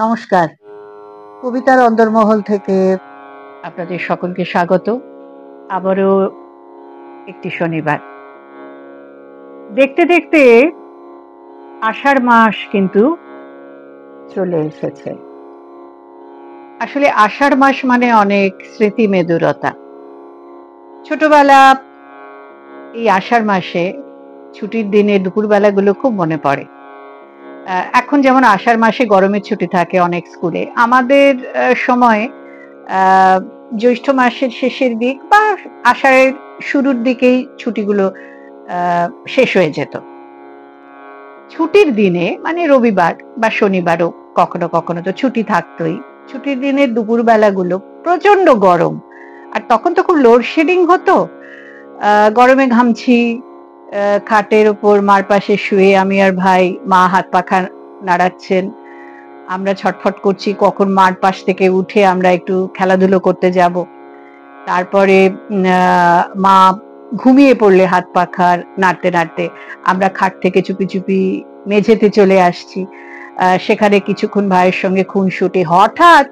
নমস্কার। কবিতার অন্দরমহল থেকে আপনাদের সকলকে স্বাগত। আবারও একটি শনিবার। দেখতে দেখতে আষাঢ় মাস কিন্তু চলে এসেছে। আসলে আষাঢ় মাস মানে অনেক স্মৃতি মেদুরতা। ছোটবেলা এই আষাঢ় মাসে ছুটির দিনে দুপুরবেলাগুলো খুব মনে পড়ে। এখন যেমন আষাঢ় মাসে গরমের ছুটি থাকে অনেক স্কুলে, আমাদের সময় জ্যৈষ্ঠ মাসের শেষের দিক বা আষাঢ়ের শুরুর দিকেই ছুটিগুলো শেষ হয়ে যেত। ছুটির দিনে মানে রবিবার বা শনিবারও কখনো কখনো তো ছুটি থাকতোই। ছুটির দিনের দুপুর বেলাগুলো প্রচন্ড গরম, আর তখন তো খুব লোডশেডিং হতো। গরমে ঘামছি, খাটের ওপর মার পাশে শুয়ে আমি আর ভাই, মা হাত পাখা নাড়াচ্ছেন, আমরা ছটফট করছি কখন মার পাশ থেকে উঠে আমরা একটু খেলাধুলো করতে যাব। তারপরে মা ঘুমিয়ে পড়লে হাত পাখা নাড়তে নাড়তে আমরা খাট থেকে চুপি চুপি মেঝেতে চলে আসছি। সেখানে কিছুক্ষণ ভাইয়ের সঙ্গে খুনসুটি। হঠাৎ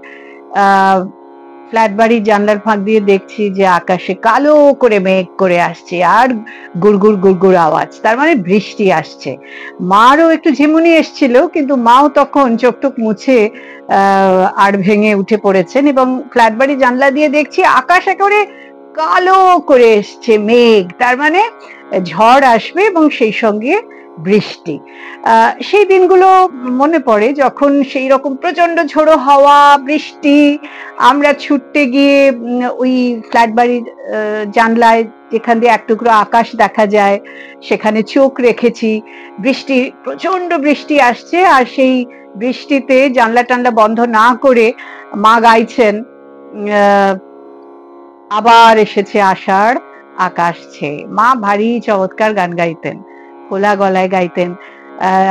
ফ্ল্যাট বাড়ির জানলার ফাঁক দিয়ে দেখছি যে আকাশে কালো করে মেঘ করে আসছে, আর গুড়গুড় গুড়গুড় আওয়াজ, তার মানে বৃষ্টি আসছে। মারও একটু ঝিমুনি এসছিল, কিন্তু মাও তখন চোখ টোক মুছে আড় ভেঙে উঠে পড়েছেন, এবং ফ্ল্যাট বাড়ির জানলা দিয়ে দেখছি আকাশ একেবারে কালো করে এসছে মেঘ, তার মানে ঝড় আসবে এবং সেই সঙ্গে বৃষ্টি। সেই দিনগুলো মনে পড়ে যখন সেই রকম প্রচন্ড ঝোড়ো হাওয়া, বৃষ্টি, আমরা ছুটতে গিয়ে ওই ফ্ল্যাট বাড়ির জানলায় যেখান দিয়ে এক টুকরো আকাশ দেখা যায় সেখানে চোখ রেখেছি। বৃষ্টি, প্রচন্ড বৃষ্টি আসছে, আর সেই বৃষ্টিতে জানলা টানলা বন্ধ না করে মা গাইছেন, আবার এসেছে আষাঢ় আকাশ ছেয়ে। মা ভারী চমৎকার গান গাইতেন, খোলা গলায় গাইতেন।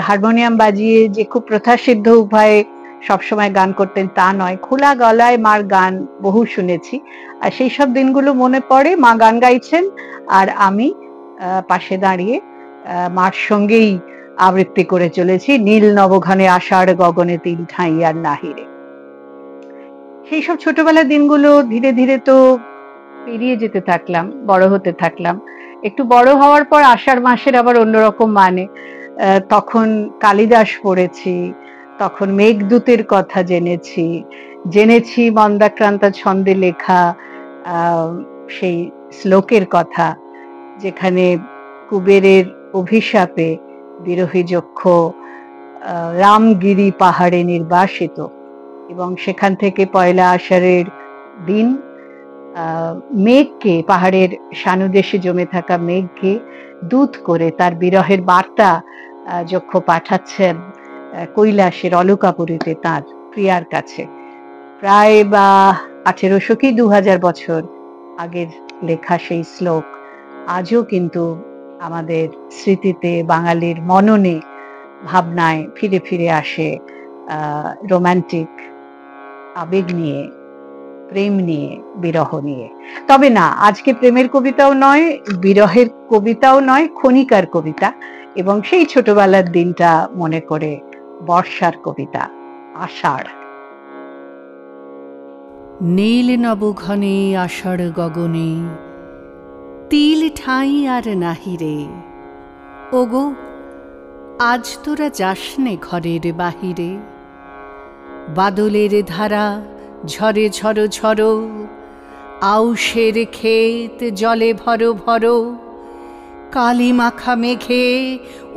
হারমোনিয়াম বাজিয়ে যে খুব প্রথাসিদ্ধ উপায়ে সবসময় গান করতেন তা নয়, খোলা গলায় মার গান বহু শুনেছি। আর সেই সব দিনগুলো মনে পড়ে, মা গান গাইছেন আর আমি পাশে দাঁড়িয়ে মার সঙ্গেই আবৃত্তি করে চলেছি, নীল নবঘনে আষাঢ় গগনে তিল ঠাঁই আর নাহিরে। সেই সব ছোটবেলার দিনগুলো ধীরে ধীরে তো পেরিয়ে যেতে থাকলাম, বড় হতে থাকলাম। একটু বড় হওয়ার পর আষাঢ় মাসের আবার অন্যরকম মানে। তখন কালিদাস পড়েছি, তখন মেঘদূতের কথা জেনেছি, জেনেছি মন্দাক্রান্তা ছন্দে লেখা সেই শ্লোকের কথা, যেখানে কুবেরের অভিশাপে বিরহী যক্ষ রামগিরি পাহাড়ে নির্বাসিত, এবং সেখান থেকে পয়লা আষাঢ়ের দিন মেঘকে, পাহাড়ের সানুদেশে জমে থাকা মেঘকে দূত করে তার বিরহের বার্তা যক্ষ পাঠাচ্ছেন কৈলাসের অলকাপুরীতে তার প্রিয়ার কাছে। প্রায় বা 1800 কি 2000 বছর আগের লেখা সেই শ্লোক আজও কিন্তু আমাদের স্মৃতিতে, বাঙালির মননে, ভাবনায় ফিরে ফিরে আসে। রোমান্টিক আবেগ নিয়ে, প্রেম নিয়ে, বিরহ নিয়ে। তবে না, আজকে প্রেমের কবিতাও নয়, বিরহের কবিতাও নয়, ক্ষণিকার কবিতা, এবং সেই ছোটবেলার দিনটা মনে করে বর্ষার কবিতা, আষাঢ়। নীল নবঘনে আষাঢ় গগনে তিল ঠাঁই আর নাহিরে। ওগো, আজ তোরা যাসনে ঘরের বাহিরে। বাদলের ধারা ঝরে ঝরো ঝরো, আউশের ক্ষেত জলে ভরো ভরো। কালি মাখা মেঘে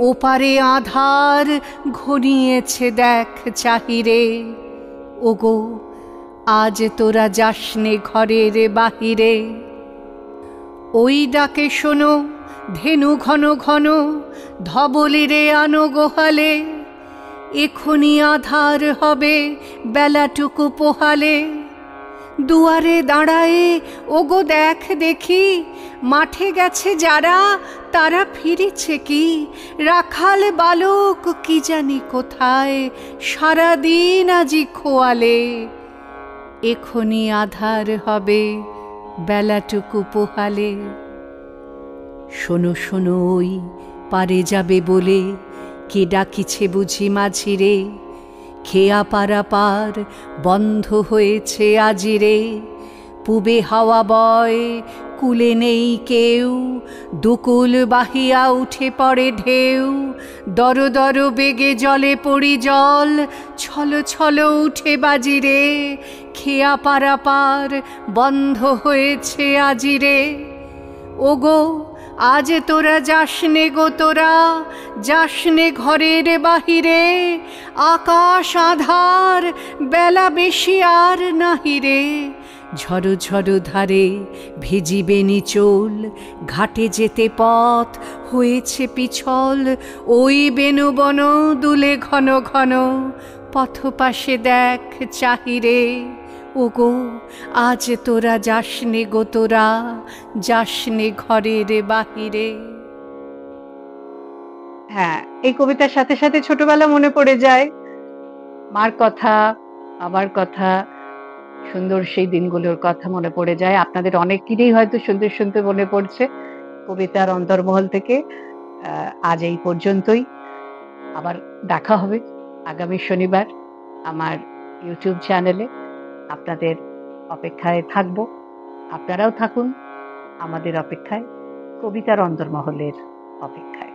ওপারে আধার ঘনিয়েছে দেখ চাহিরে। ওগো, আজ তোরা যাসনে ঘরের বাহিরে। ওই ডাকে শোনো ধেনু ঘন ঘন, ধবলিরে আনো গোহালে। এখনি আধার হবে বেলাটুকু পোহালে। দুয়ারে দাঁড়ায়ে ওগো দেখ দেখি, মাঠে গেছে যারা তারা ফিরেছে কি। রাখাল বালক কি জানি কোথায়, সারাদিন আজি খোয়ালে। এখনি আধার হবে বেলাটুকু পোহালে। শোনো শোনো ওই পারে যাবে বলে, কে ডাকিছে বুঝি মাঝিরে। খেয়া পারাপার বন্ধ হয়েছে আজিরে। পুবে হাওয়া বয় কুলে নেই কেউ, দুকুল বাহিয়া উঠে পড়ে ঢেউ। দর দর বেগে জলে পড়ি জল, ছল ছল উঠে বাজিরে। খেয়া পারাপার বন্ধ হয়েছে আজিরে। ওগো আজ তোরা যাসনে গো, তোরা যাসনে ঘরের বাহিরে। আকাশ আধার, বেলা বেশি আর নাহিরে। ঝড়ো ঝড়ো ধারে ভিজিবে নিচোল, ঘাটে যেতে পথ হয়েছে পিছল। ওই বেনুবন দুলে ঘন ঘন, পথ পাশে দেখ চাহিরে। ওগো আজ তোরা যাসনে গো, তোরা যাসনে ঘরের বাহিরে। হ্যাঁ, এই কবিতার সাথে সাথে ছোটবেলা মনে পড়ে যায়, মার কথা, বাবার কথা, সুন্দর সেই দিনগুলোর কথা মনে পড়ে যায়। আপনাদের অনেকেরই হয়তো শুনতে শুনতে মনে পড়ছে। কবিতার অন্তর্মহল থেকে আজ এই পর্যন্তই। আবার দেখা হবে আগামী শনিবার আমার ইউটিউব চ্যানেলে। আপনাদের অপেক্ষায় থাকবো, আপনারাও থাকুন আমাদের অপেক্ষায়, কবিতার অন্তর্মহলের অপেক্ষায়।